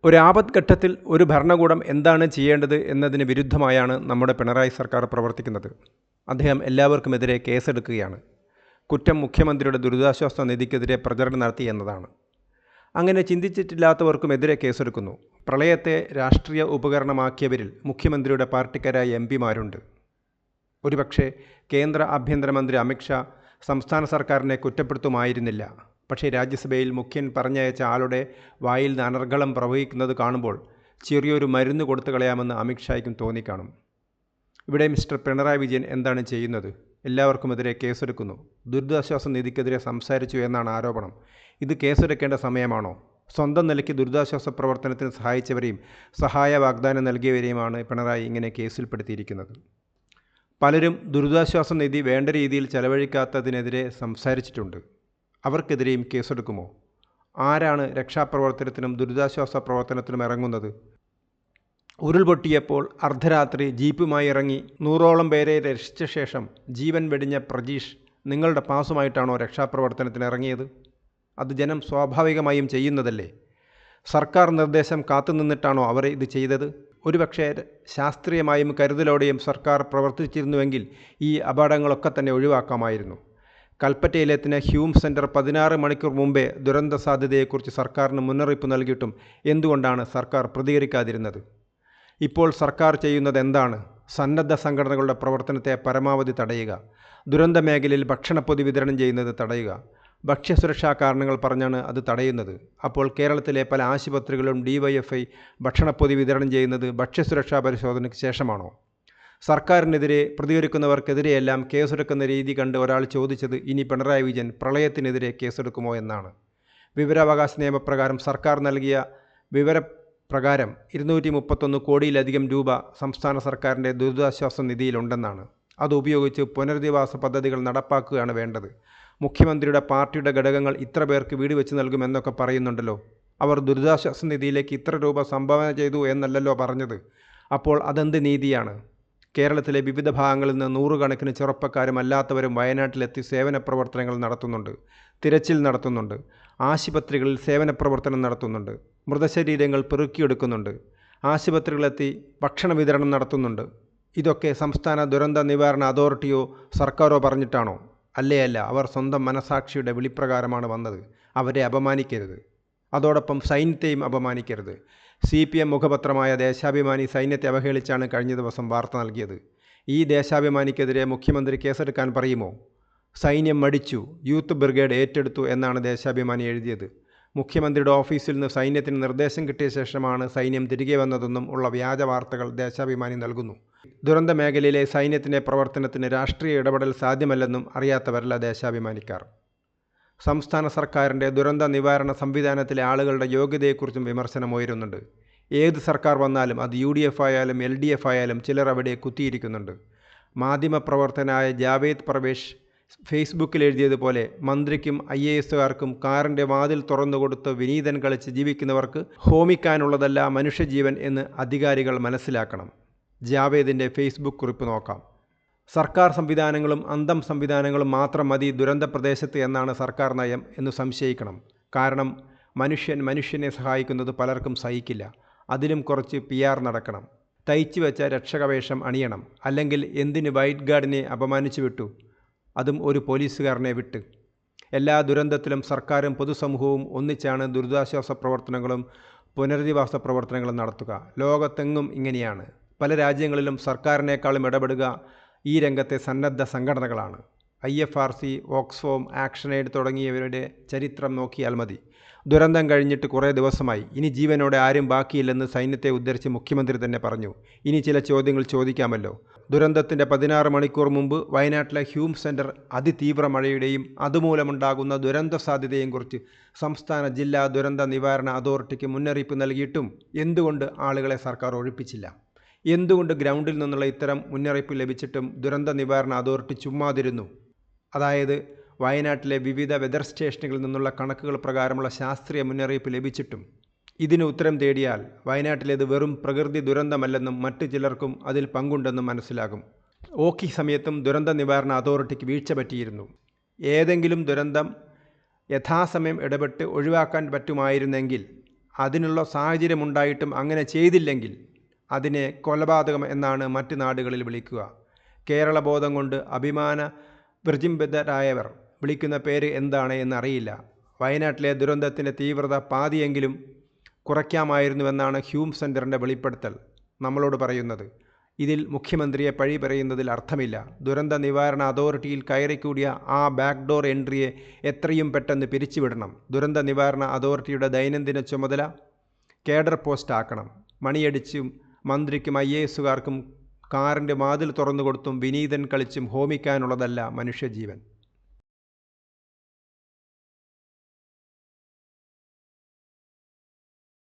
ഒരു ആപത്ഘട്ടത്തിൽ ഒരു ഭരണകൂടം എന്താണ് ചെയ്യേണ്ടത് എന്നതിന് വിരുദ്ധമായാണ് നമ്മുടെ പിണറായി സർക്കാർ പ്രവർത്തിക്കുന്നത്. അദ്ദേഹം എല്ലാവർക്കുമെതിരെ കേസെടുക്കുകയാണ്. കുറ്റം മുഖ്യമന്ത്രിയുടെ ദുരിതാശ്വാസ നിധിക്കെതിരെ പ്രചരണം നടത്തി എന്നതാണ്. അങ്ങനെ ചിന്തിച്ചിട്ടില്ലാത്തവർക്കുമെതിരെ കേസെടുക്കുന്നു. പ്രളയത്തെ രാഷ്ട്രീയ ഉപകരണമാക്കിയവരിൽ മുഖ്യമന്ത്രിയുടെ പാർട്ടിക്കാരായ എംപിമാരുണ്ട്. ഒരുപക്ഷെ കേന്ദ്ര ആഭ്യന്തരമന്ത്രി അമിത്ഷാ സംസ്ഥാന സർക്കാരിനെ കുറ്റപ്പെടുത്തുമായിരുന്നില്ല. പക്ഷേ രാജ്യസഭയിൽ മുഖ്യൻ പറഞ്ഞയച്ച ആളുടെ വായിൽ നിന്ന് അനർഗളം പ്രവഹിക്കുന്നത് കാണുമ്പോൾ ചെറിയൊരു മരുന്ന് കൊടുത്തു കളയാമെന്ന് അമിത്ഷായ്ക്കും തോന്നിക്കാണും. ഇവിടെ മിസ്റ്റർ പിണറായി വിജയൻ എന്താണ് ചെയ്യുന്നത്? എല്ലാവർക്കുമെതിരെ കേസെടുക്കുന്നു. ദുരിതാശ്വാസ നിധിക്കെതിരെ സംസാരിച്ചു എന്നാണ് ആരോപണം. ഇത് കേസെടുക്കേണ്ട സമയമാണോ? സ്വന്തം നിലയ്ക്ക് ദുരിതാശ്വാസ പ്രവർത്തനത്തിന് സഹായിച്ചവരെയും സഹായ വാഗ്ദാനം നൽകിയവരെയുമാണ് പിണറായി ഇങ്ങനെ കേസിൽപ്പെടുത്തിയിരിക്കുന്നത്. പലരും ദുരിതാശ്വാസ നിധി വേണ്ട രീതിയിൽ ചെലവഴിക്കാത്തതിനെതിരെ സംസാരിച്ചിട്ടുണ്ട്. അവർക്കെതിരെയും കേസെടുക്കുമോ? ആരാണ് രക്ഷാപ്രവർത്തനത്തിനും ദുരിതാശ്വാസ പ്രവർത്തനത്തിനും ഇറങ്ങുന്നത്? ഉരുൾപൊട്ടിയപ്പോൾ അർദ്ധരാത്രി ജീപ്പുമായി ഇറങ്ങി 100ഓളം പേരെ രക്ഷിച്ച ശേഷം ജീവൻ വെടിഞ്ഞ പ്രജീഷ് നിങ്ങളുടെ പാസുമായിട്ടാണോ രക്ഷാപ്രവർത്തനത്തിന് ഇറങ്ങിയത്? അത് ജനം സ്വാഭാവികമായും ചെയ്യുന്നതല്ലേ? സർക്കാർ നിർദ്ദേശം കാത്തുനിന്നിട്ടാണോ അവർ ഇത് ചെയ്തത്? ഒരുപക്ഷേ ശാസ്ത്രീയമായും കരുതലോടെയും സർക്കാർ പ്രവർത്തിച്ചിരുന്നുവെങ്കിൽ ഈ അപകടങ്ങളൊക്കെ തന്നെ ഒഴിവാക്കാമായിരുന്നു. കൽപ്പറ്റയിലെത്തിന ഹ്യൂം സെൻറ്റർ 16 മണിക്കൂർ മുമ്പേ ദുരന്ത സാധ്യതയെക്കുറിച്ച് സർക്കാരിന് മുന്നറിയിപ്പ് നൽകിയിട്ടും എന്തുകൊണ്ടാണ് സർക്കാർ പ്രതികരിക്കാതിരുന്നത്? ഇപ്പോൾ സർക്കാർ ചെയ്യുന്നത് എന്താണ്? സന്നദ്ധ സംഘടനകളുടെ പ്രവർത്തനത്തെ പരമാവധി തടയുക, ദുരന്ത മേഖലയിൽ ഭക്ഷണപ്പൊതി വിതരണം ചെയ്യുന്നത് തടയുക. ഭക്ഷ്യസുരക്ഷാ കാരണങ്ങൾ പറഞ്ഞാണ് അത് തടയുന്നത്. അപ്പോൾ കേരളത്തിലെ പല ആശുപത്രികളും DYFI ഭക്ഷണപ്പൊതി വിതരണം ചെയ്യുന്നത് ഭക്ഷ്യസുരക്ഷാ പരിശോധനയ്ക്ക് ശേഷമാണോ? സർക്കാരിനെതിരെ പ്രതികരിക്കുന്നവർക്കെതിരെയെല്ലാം കേസെടുക്കുന്ന രീതി കണ്ട് ഒരാൾ ചോദിച്ചത് ഇനി പിണറായി വിജയൻ പ്രളയത്തിനെതിരെ കേസെടുക്കുമോ എന്നാണ്. വിവരാവകാശ നിയമപ്രകാരം സർക്കാർ നൽകിയ വിവരപ്രകാരം 231 കോടിയിലധികം രൂപ സംസ്ഥാന സർക്കാരിൻ്റെ ദുരിതാശ്വാസ നിധിയിലുണ്ടെന്നാണ്. അത് ഉപയോഗിച്ച് പുനരധിവാസ പദ്ധതികൾ നടപ്പാക്കുകയാണ് വേണ്ടത്. മുഖ്യമന്ത്രിയുടെ പാർട്ടിയുടെ ഘടകങ്ങൾ ഇത്ര പേർക്ക് വീട് വെച്ച് നൽകുമെന്നൊക്കെ പറയുന്നുണ്ടല്ലോ. അവർ ദുരിതാശ്വാസ നിധിയിലേക്ക് ഇത്ര രൂപ സംഭാവന ചെയ്തു എന്നല്ലല്ലോ പറഞ്ഞത്. അപ്പോൾ അതെന്ത് നീതിയാണ്? കേരളത്തിലെ വിവിധ ഭാഗങ്ങളിൽ നിന്ന് നൂറുകണക്കിന് ചെറുപ്പക്കാരും അല്ലാത്തവരും വയനാട്ടിലെത്തി സേവന പ്രവർത്തനങ്ങൾ നടത്തുന്നുണ്ട്, തിരച്ചിൽ നടത്തുന്നുണ്ട്, ആശുപത്രികളിൽ സേവന പ്രവർത്തനം നടത്തുന്നുണ്ട്, മൃതശരീരങ്ങൾ പെറുക്കിയെടുക്കുന്നുണ്ട്, ആശുപത്രികളെത്തി ഭക്ഷണ വിതരണം നടത്തുന്നുണ്ട്. ഇതൊക്കെ സംസ്ഥാന ദുരന്ത നിവാരണ അതോറിറ്റിയോ സർക്കാരോ പറഞ്ഞിട്ടാണോ? അല്ല, അവർ സ്വന്തം മനസാക്ഷിയുടെ വിളിപ്രകാരമാണ് വന്നത്. അവരെ അപമാനിക്കരുത്. അതോടൊപ്പം സൈന്യത്തെയും അപമാനിക്കരുത്. CPM മുഖപത്രമായ ദേശാഭിമാനി സൈന്യത്തെ അവഹേളിച്ചാണ് കഴിഞ്ഞ ദിവസം വാർത്ത നൽകിയത്. ഈ ദേശാഭിമാനിക്കെതിരെ മുഖ്യമന്ത്രി കേസെടുക്കാൻ പറയുമോ? സൈന്യം മടിച്ചു, യൂത്ത് ബ്രിഗേഡ് ഏറ്റെടുത്തു എന്നാണ് ദേശാഭിമാനി എഴുതിയത്. മുഖ്യമന്ത്രിയുടെ ഓഫീസിൽ നിന്ന് സൈന്യത്തിന് നിർദ്ദേശം കിട്ടിയ ശേഷമാണ് സൈന്യം തിരികെ വന്നതെന്നും ഉള്ള വ്യാജ വാർത്തകൾ ദേശാഭിമാനി നൽകുന്നു. ദുരന്ത മേഖലയിലെ സൈന്യത്തിൻ്റെ പ്രവർത്തനത്തിന് രാഷ്ട്രീയ ഇടപെടൽ സാധ്യമല്ലെന്നും അറിയാത്തവരല്ല ദേശാഭിമാനിക്കാർ. സംസ്ഥാന സർക്കാരിൻ്റെ ദുരന്ത നിവാരണ സംവിധാനത്തിലെ ആളുകളുടെ യോഗ്യതയെക്കുറിച്ചും വിമർശനമുയരുന്നുണ്ട്. ഏത് സർക്കാർ വന്നാലും അത് UDF ആയാലും LDF ആയാലും ചിലർ അവിടെ കുത്തിയിരിക്കുന്നുണ്ട്. മാധ്യമപ്രവർത്തകനായ ജാവേദ് പർവേഷ് ഫേസ്ബുക്കിൽ എഴുതിയതുപോലെ മന്ത്രിക്കും IASകാർക്കും കാറിൻ്റെ വാതിൽ തുറന്നുകൊടുത്ത് വിനീതൻ കളിച്ച് ജീവിക്കുന്നവർക്ക് ഹോമിക്കാനുള്ളതല്ല മനുഷ്യജീവൻ എന്ന് അധികാരികൾ മനസ്സിലാക്കണം. ജാവേദിൻ്റെ ഫേസ്ബുക്ക് കുറിപ്പ് നോക്കാം. സർക്കാർ സംവിധാനങ്ങളും അന്തം സംവിധാനങ്ങളും മാത്രം മതി ദുരന്ത പ്രദേശത്ത് എന്നാണ് സർക്കാർ നയം എന്ന് സംശയിക്കണം. കാരണം മനുഷ്യനെ സഹായിക്കുന്നത് പലർക്കും സഹിക്കില്ല. അതിലും കുറച്ച് PR നടക്കണം. തയ്ച്ചു വെച്ച രക്ഷകവേഷം അണിയണം. അല്ലെങ്കിൽ എന്തിന് വൈറ്റ് ഗാർഡിനെ അപമാനിച്ചു വിട്ടു? അതും ഒരു പോലീസുകാരനെ വിട്ട്. എല്ലാ ദുരന്തത്തിലും സർക്കാരും പൊതുസമൂഹവും ഒന്നിച്ചാണ് ദുരിതാശ്വാസ പ്രവർത്തനങ്ങളും പുനരധിവാസ പ്രവർത്തനങ്ങളും നടത്തുക. ലോകത്തെങ്ങും ഇങ്ങനെയാണ്. പല രാജ്യങ്ങളിലും സർക്കാരിനേക്കാളും ഇടപെടുക ഈ രംഗത്തെ സന്നദ്ധ സംഘടനകളാണ്. IFRC, ഓക്സ്ഫോം, ആക്ഷൻ എയ്ഡ് തുടങ്ങിയവരുടെ ചരിത്രം നോക്കിയാൽ മതി. ദുരന്തം കഴിഞ്ഞിട്ട് കുറേ ദിവസമായി, ഇനി ജീവനോടെ ആരും ബാക്കിയില്ലെന്ന് സൈന്യത്തെ ഉദ്ധരിച്ച് മുഖ്യമന്ത്രി തന്നെ പറഞ്ഞു. ഇനി ചില ചോദ്യങ്ങൾ ചോദിക്കാമല്ലോ. ദുരന്തത്തിൻ്റെ 16 മണിക്കൂർ മുമ്പ് വയനാട്ടിലെ ഹ്യൂം സെൻറ്റർ അതിതീവ്ര മഴയുടെയും അതുമൂലമുണ്ടാകുന്ന ദുരന്ത സാധ്യതയും കുറിച്ച് സംസ്ഥാന ജില്ലാ ദുരന്ത നിവാരണ അതോറിറ്റിക്ക് മുന്നറിയിപ്പ് നൽകിയിട്ടും എന്തുകൊണ്ട് ആളുകളെ സർക്കാർ ഒഴിപ്പിച്ചില്ല? എന്തുകൊണ്ട് ഗ്രൗണ്ടിൽ നിന്നുള്ള ഇത്തരം മുന്നറിയിപ്പ് ലഭിച്ചിട്ടും ദുരന്ത നിവാരണ അതോറിറ്റി ചുമ്മാതിരുന്നു? അതായത് വയനാട്ടിലെ വിവിധ വെതർ സ്റ്റേഷനുകളിൽ നിന്നുള്ള കണക്കുകൾ പ്രകാരമുള്ള ശാസ്ത്രീയ മുന്നറിയിപ്പ് ലഭിച്ചിട്ടും. ഇതിന് ഉത്തരം തേടിയാൽ വയനാട്ടിലേത് വെറും പ്രകൃതി ദുരന്തമല്ലെന്നും മറ്റു ചിലർക്കും അതിൽ പങ്കുണ്ടെന്നും മനസ്സിലാകും. ഓഖി സമയത്തും ദുരന്ത നിവാരണ അതോറിറ്റിക്ക് വീഴ്ച പറ്റിയിരുന്നു. ഏതെങ്കിലും ദുരന്തം യഥാസമയം ഇടപെട്ട് ഒഴിവാക്കാൻ പറ്റുമായിരുന്നെങ്കിൽ അതിനുള്ള സാഹചര്യമുണ്ടായിട്ടും അങ്ങനെ ചെയ്തില്ലെങ്കിൽ അതിനെ കൊലപാതകം എന്നാണ് മറ്റ് നാടുകളിൽ വിളിക്കുക. കേരളബോധം കൊണ്ട് അഭിമാന വിർജിംബദ്ധരായവർ വിളിക്കുന്ന പേര് എന്താണ് എന്നറിയില്ല. വയനാട്ടിലെ ദുരന്തത്തിൻ്റെ തീവ്രത പാതിയെങ്കിലും കുറയ്ക്കാമായിരുന്നുവെന്നാണ് ഹ്യൂം സെൻറ്ററിൻ്റെ വെളിപ്പെടുത്തൽ നമ്മളോട് പറയുന്നത്. ഇതിൽ മുഖ്യമന്ത്രിയെ പഴി പറയുന്നതിൽ അർത്ഥമില്ല. ദുരന്ത നിവാരണ അതോറിറ്റിയിൽ കയറിക്കൂടിയ ആ ബാക്ക്ഡോർ എൻട്രിയെ എത്രയും പെട്ടെന്ന് പിരിച്ചുവിടണം. ദുരന്ത നിവാരണ അതോറിറ്റിയുടെ ദൈനംദിന ചുമതല കേഡർ പോസ്റ്റ് ആക്കണം. മണിയടിച്ചും മന്ത്രിക്കും IAS കാറിൻ്റെ വാതിൽ തുറന്നുകൊടുത്തും വിനീതൻ കളിച്ചും ഹോമിക്കാനുള്ളതല്ല മനുഷ്യജീവൻ.